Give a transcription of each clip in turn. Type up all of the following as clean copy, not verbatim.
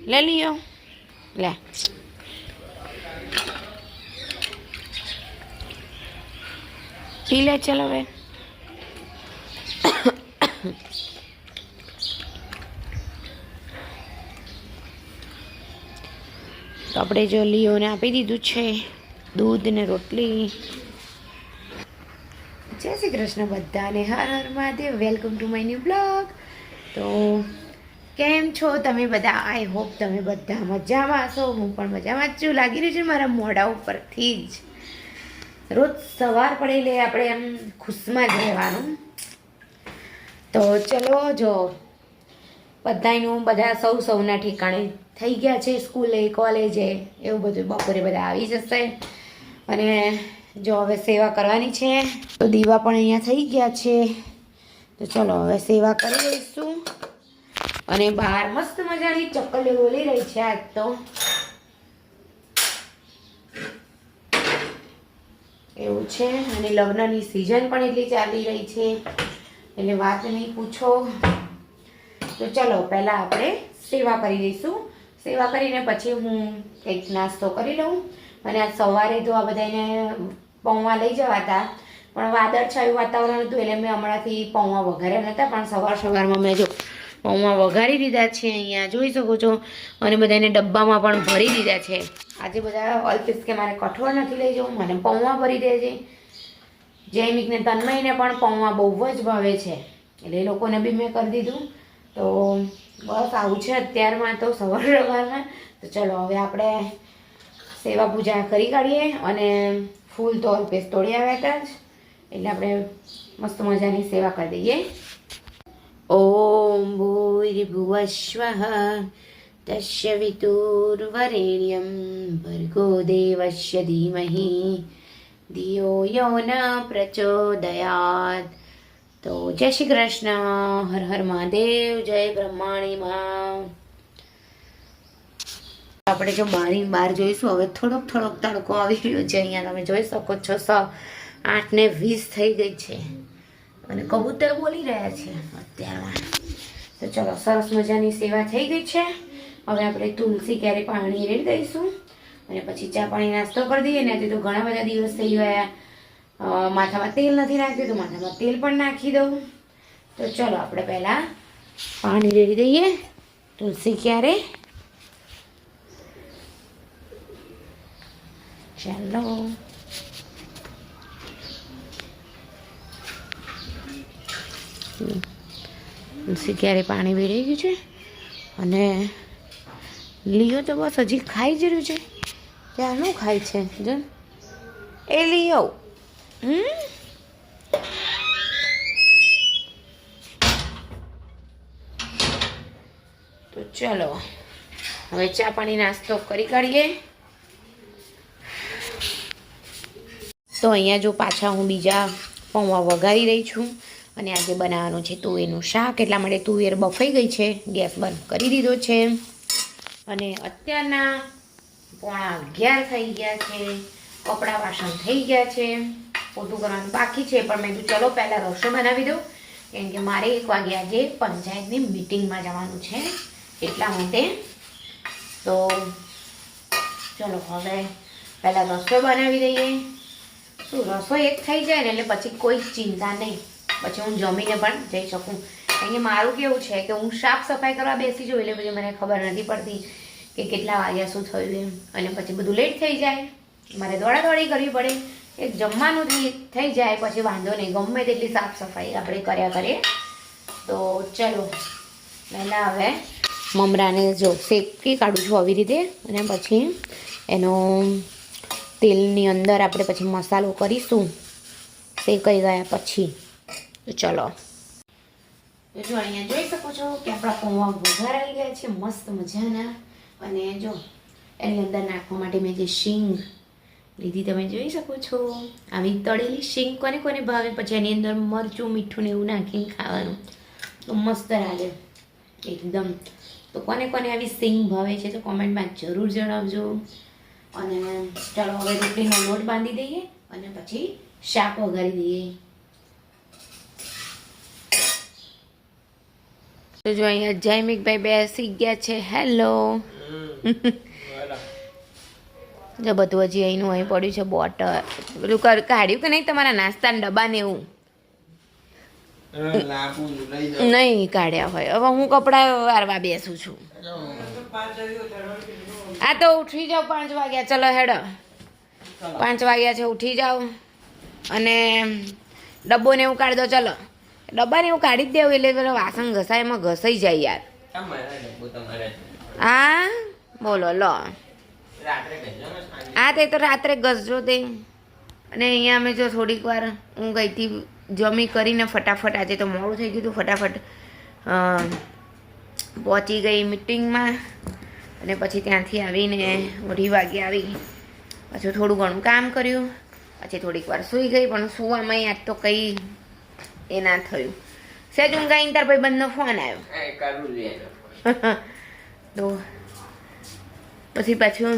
ले लियो ले पी ले चलो वे तो આપણે જો લીઓને આપી દીધું છે દૂધ ને રોટલી. જય શ્રી કૃષ્ણ બધાને, હર હર Mahadev. Welcome to my new blog. તો કેમ છો તમે બધા? આઈ હોપ તમે બધા મજામાં હશો. હું પણ મજામાં જ છું. લાગી રહ્યું છે મારા મોઢા ઉપરથી જ. રોજ સવાર પડે એટલે આપણે એમ ખુશમાં જ રહેવાનું. તો ચલો જો બધા સૌના ઠેકાણે થઈ ગયા છે. સ્કૂલે કોલેજે એવું બધું બપોરે બધા આવી જશે. અને જો હવે સેવા કરવાની છે. તો દીવા પણ અહીંયા થઈ ગયા છે. તો ચલો હવે સેવા કરી લઈશું. અને બહાર મસ્ત મજાની ચક્કલીઓ બોલી રહી છે આજ તો. એવું છે. અને લગ્નની સિઝન પણ એટલી ચાલી રહી છે એટલે વાત નહીં પૂછો. તો ચલો પહેલાં આપણે સેવા કરી દઈશું. સેવા કરીને પછી હું કંઈક નાસ્તો કરી લઉં. અને આજ સવારે તો આ બધાને પૌવા લઈ જવા હતા, પણ વાદળછાયું વાતાવરણ હતું એટલે મેં હમણાંથી પૌવા વઘાર્યા નહોતા. પણ સવારમાં મેં જો પૌવા વઘારી દીધા છે, અહીંયા જોઈ શકો છો. અને બધાને ડબ્બામાં પણ ભરી દીધા છે. આજે બધા અલ્પેશ કે મારે કઠોળ નથી લઈ જવું, મને પૌવા ભરી દેજે. જયમિકને તન્મયને પણ પૌવા બહુ જ ભાવે છે એટલે એ લોકોને બી મેં કરી દીધું. તો બસ આવું છે અત્યારમાં તો સવારમાં. તો ચલો હવે આપણે સેવા પૂજા કરી કાઢીએ. અને ફૂલ તો અલ્પેશ તોડી આવ્યા હતા જ એટલે આપણે મસ્ત મજાની સેવા કરી દઈએ. ઓમ ભૂર્ભુવસ્વઃ તસ્ય વિતુર્વરેણ્યમ ભર્ગો દેવસ્ય ધીમહિ ધિયો યો ન પ્રચોદયાત. તો જય શ્રી કૃષ્ણ, હર હર મહાદેવ, જય બ્રહ્માણી માં. આપણે જો બહાર જોઈશું. હવે થોડોક તડકો આવી રહ્યો છે. અહીંયા તમે જોઈ શકો છો 8:20 થઈ ગઈ છે અને કબૂતર બોલી રહ્યા છે અત્યારમાં. તો ચલો સરસ મજાની સેવા થઈ ગઈ છે. હવે આપણે તુલસી ક્યારે પાણી રેડી દઈશું અને પછી ચા પાણી નાસ્તો કરી દઈએ. ને તો ઘણા બધા દિવસ થઈ ગયા. માથામાં તેલ નથી નાખ્યું તો માથામાં તેલ પણ નાખી દઉં. તો ચલો આપણે પહેલાં પાણી રેડી દઈએ. તુલસી ક્યારે ચાલો તુલસી ક્યારે પાણી વેરાઈ ગયું છે. અને લીઓ તો બસ હજી ખાઈ જ રહ્યું છે. ક્યારનું ખાય છે જો એ લીઓ. તો ચલો હવે ચા પાણી નાસ્તો કરી કાઢીએ. તો અહીંયા જો પાછા હું બીજા પૌવા વઘારી રહી છું. અને આજે બનાવવાનું છે તુવેરનું શાક. એટલા માટે તુવેર બફાઈ ગઈ છે. ગેસ બંધ કરી દીધો છે. અને અત્યારના 11:30 થઈ ગયા છે. કપડાં વાસણ થઈ ગયા છે. પોતું કરવાનું બાકી છે. પણ મેં કીધું ચલો પહેલાં રસોઈ બનાવી દઉં, કેમ કે મારે 1 વાગે આજે પંચાયતની મિટિંગમાં જવાનું છે એટલા માટે. તો ચલો હવે પહેલાં રસોઈ બનાવી દઈએ. શું રસોઈ એક થઈ જાય ને એટલે પછી કોઈ ચિંતા નહીં. પછી હું જમીને પણ જઈ શકું. કારણ કે મારું કેવું છે કે હું સાફ સફાઈ કરવા બેસી જાઉં એટલે પછી મને ખબર નથી પડતી કે કેટલા વાગ્યા શું થયું એમ. અને પછી બધું લેટ થઈ જાય, મારે દોડાદોડી કરવી પડે. એક જમવાનું થઈ જાય પછી વાંધો નહીં, ગમે તેટલી સાફ સફાઈ આપણે કર્યા કરીએ. તો ચલો પહેલાં હવે મમરાને જો શેકી કાઢું છું આવી રીતે. અને પછી એનો તેલની અંદર આપણે પછી મસાલો કરીશું શેકાઈ ગયા પછી. તો ચલો જો અહીંયા જોઈ શકો છો કે આપણા પૌવા વઘારાઈ ગયા છે મસ્ત મજાના. અને જો એની અંદર નાખવા માટે મેં જે શીંગ લીધી તમે જોઈ શકો છો. આવી તળેલી શીંગ કોને કોને ભાવે. પછી એની અંદર મરચું મીઠું ને એવું નાખીને ખાવાનું તો મસ્ત લાગે એકદમ. તો કોને કોને આવી શીંગ ભાવે છે તો કોમેન્ટમાં જરૂર જણાવજો. અને ચાલો હવે રોટલીનો લોટ બાંધી દઈએ અને પછી શાક વઘારી દઈએ. તો જો અહીંયા જયમિકભાઈ બેસી ગયા છે. હેલો. જો બધું હજી અહીંનું અહીં પડ્યું છે. બોટલ બધું કાઢ્યું કે નહીં તમારા નાસ્તાના ડબ્બા ને એવું? નહીં કાઢ્યા હોય. હવે હું કપડાં વારવા બેસું છું. આ તો ઉઠી જાઓ 5 વાગ્યા. ચલો હેડો 5 વાગ્યા છે. ઉઠી જાઓ અને ડબ્બો ને એવું કાઢી દો. ચલો ડબ્બાને એવું કાઢી જ દેવું એટલે પેલા વાસણ ઘસાય એમાં ઘસાઈ જાય યાર. હા બોલો લો. હા તે તો રાત્રે ઘસજો તે. અને અહીંયા અમે જો થોડીક વાર હું ગઈ હતી જમી કરીને ફટાફટ. આજે તો મોડું થઈ ગયું હતું. ફટાફટ પહોંચી ગઈ મિટિંગમાં અને પછી ત્યાંથી આવીને 2:30 વાગે આવી. પછી થોડું ઘણું કામ કર્યું. પછી થોડીક વાર સૂઈ ગઈ. પણ સૂવામાં આજ તો કંઈ એ ના થયું. સહેજ ઊંઘાઈને તાર ભાઈબંધનો ફોન આવ્યો તો પછી પાછું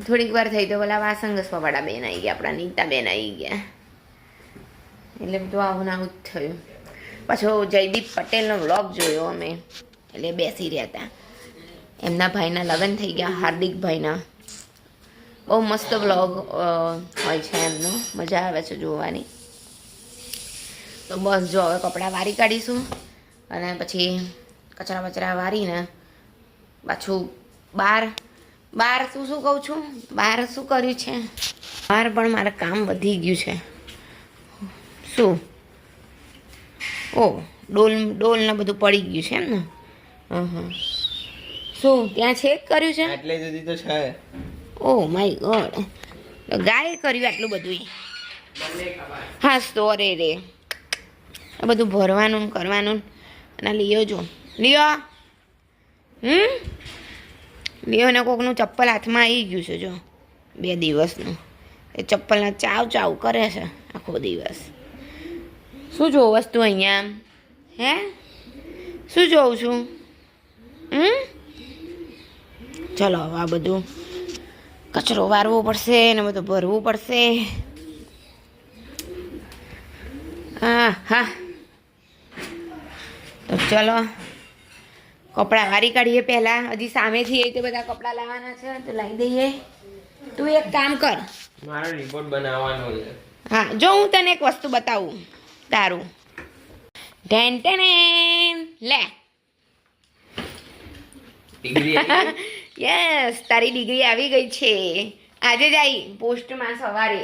થોડીક વાર થઈ તો પેલા વાસણ ઘસવાવાળા બેન આવી ગયા. આપણા નીતા બેન આવી ગયા. એટલે બધું આવું ને આવું જ થયું. પાછો જયદીપ પટેલનો વ્લોગ જોયો અમે. એટલે બેસી રહ્યા હતા. એમના ભાઈના લગ્ન થઈ ગયા. હાર્દિકભાઈના. બહુ મસ્ત વ્લોગ હોય છે એમનો. મજા આવે છે જોવાની. તો બસ જો હવે કપડાં વારી કાઢીશું અને પછી કચરા બચરા વારીને પાછું બહાર શું કહું છું, બહાર શું કર્યું છે, બહાર પણ મારે કામ વધી ગયું છે. શું ઓ ડોલ ને બધું પડી ગયું છે એમ ને? શું ત્યાં છે કર્યું છે? એટલે સુધી તો છે. Oh my God. ગાય કર્યું આટલું બધું? હા તો રે આ બધું ભરવાનું કરવાનું. અને લિયો જો લિયોને કોકનું ચપ્પલ હાથમાં આવી ગયું છે જો 2 દિવસનું. એ ચપ્પલના ચાવ કરે છે આખો દિવસ. શું જોઉં વસ્તુ અહીંયા? હે શું જોઉં છું? ચલો આ બધું કચરો વારવો પડશે ને બધું ભરવું પડશે. હા તો ચલો કપડાં વારી કાઢીએ પહેલાં. હજી સામેથી એ તો બધા કપડાં લાવવાના છે તો લાવી દઈએ. તું એક કામ કર, મારો રિપોર્ટ બનાવવાનો છે. હા જો હું તને એક વસ્તુ બતાવું તારું. લે યસ તારી ડિગ્રી આવી ગઈ છે. આજે જ આવી પોસ્ટમાં સવારે.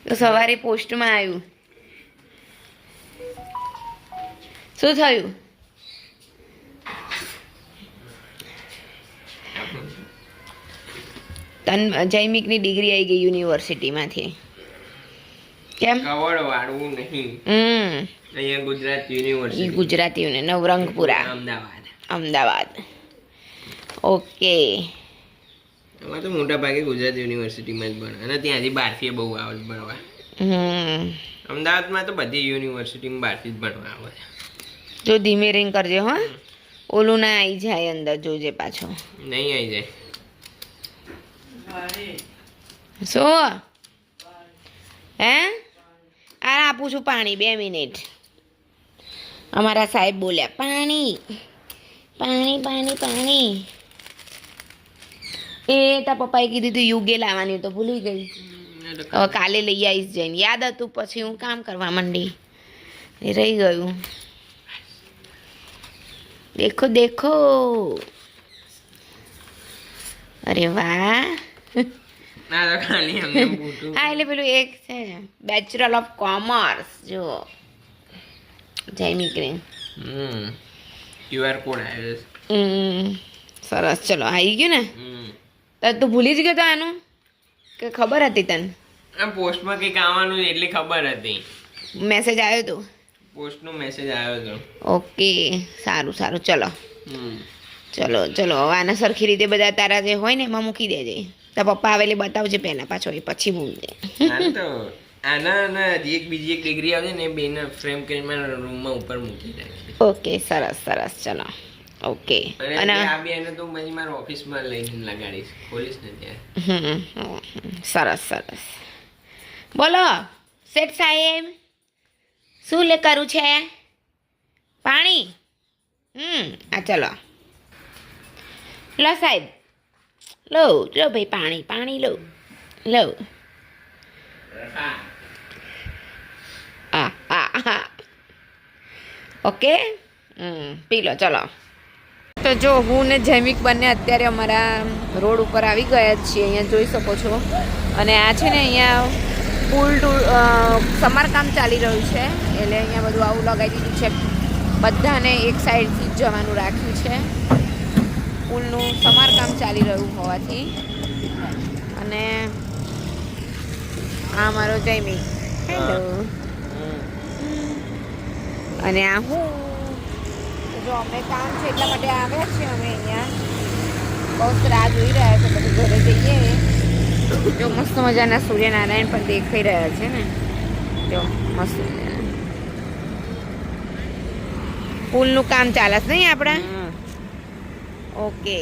તો સવારે પોસ્ટમાં આવ્યું. શું થયું? જૈમિકની ડિગ્રી આવી ગઈ યુનિવર્સિટીમાંથી. કેમ? કવર વાળવું નહીં. અહીંયા ગુજરાત યુનિવર્સિટી. ગુજરાત નવરંગપુરા અમદાવાદ. ઓકે. એમાં તો મોટા ભાગે ગુજરાત યુનિવર્સિટીમાં જ ભણે અને ત્યાંથી બહારથી બહુ આવે ભણવા. અમદાવાદમાં તો બધી યુનિવર્સિટીમાં બહારથી જ ભણવા આવે. જો ધીમે રિંગ કરજે હો. ઓલું ના આવી જાય અંદર જોજે પાછો. નહીં આવી જાય. શું હે? આ આપું છું પાણી 2 મિનિટ. અમારા સાહેબ બોલ્યા પાણી પાણી પાણી પાણી. એ તાર પપ્પાએ કીધું તું યુગે લાવવાની તો ભૂલી ગઈ. હવે કાલે લઈ આવીશ જઈને. યાદ હતું પછી હું કામ કરવા માંડી એ રહી ગયું. દેખો દેખો. અરે વાહ. હા એટલે પેલું એક છે બેચલર ઓફ કોમર્સ. જો જયમિકરી QR કોડ આવ્યો. સરસ. ચલો આવી ગયું ને? તો તું ભૂલી જ ગયો તો આનું કે ખબર હતી તને? પોસ્ટમાં કંઈક આવવાનું એટલી ખબર હતી. મેસેજ આવ્યો હતો? પોસ્ટનો મેસેજ આવ્યો હતો. ઓકે સારું ચલો ચલો ચલો હવે આને સરખી રીતે બધા તારા જે હોય ને એમાં મૂકી દેજે. તારા પપ્પા આવેલી બતાવજે પહેલાં, પાછો એ પછી મૂકજે. તો આના હજી બીજી એક ડિગ્રી આવે ને એ બેને ફ્રેમ કરીને મારા રૂમમાં ઉપર મૂકી દે. ઓકે સરસ ચલો. ઓકે. અને આ બેને તો પછી મારા ઓફિસમાં લઈને લગાડીશ, ખોલીશ ને ત્યાં. સરસ. બોલો શેઠ સાહેબ શું લે કરું છે પાણી આ ચલો લો સાહેબ લો લો ભાઈ પાણી લો લો ઓકે પી લો ચલો. તો જો હું ને જૈમિક બંને અત્યારે અમારા રોડ ઉપર આવી ગયા જ છીએ, અહીંયા જોઈ શકો છો. અને આ છે ને અહીંયા પુલ સમારકામ ચાલી રહ્યું છે, એટલે અહીંયા બધું આવું લગાવી દીધું છે. બધાને એક સાઈડથી જ જવાનું રાખ્યું છે, પુલનું સમારકામ ચાલી રહ્યું હોવાથી. અને આ મારો જૈમિક, હેલો. અને આ હું જો અમે કામ છે એટલા માટે આવ્યા છીએ અમે અહીંયા, બહુ રાહ જોઈ રહ્યા છે બધું ઘરે જઈએ. જો મસ્ત મજાના સૂર્યનારાયણ પણ દેખાઈ રહ્યા છે ને, જો મસ્ત પુલનું કામ ચાલે છે નહીં આપણા. ઓકે.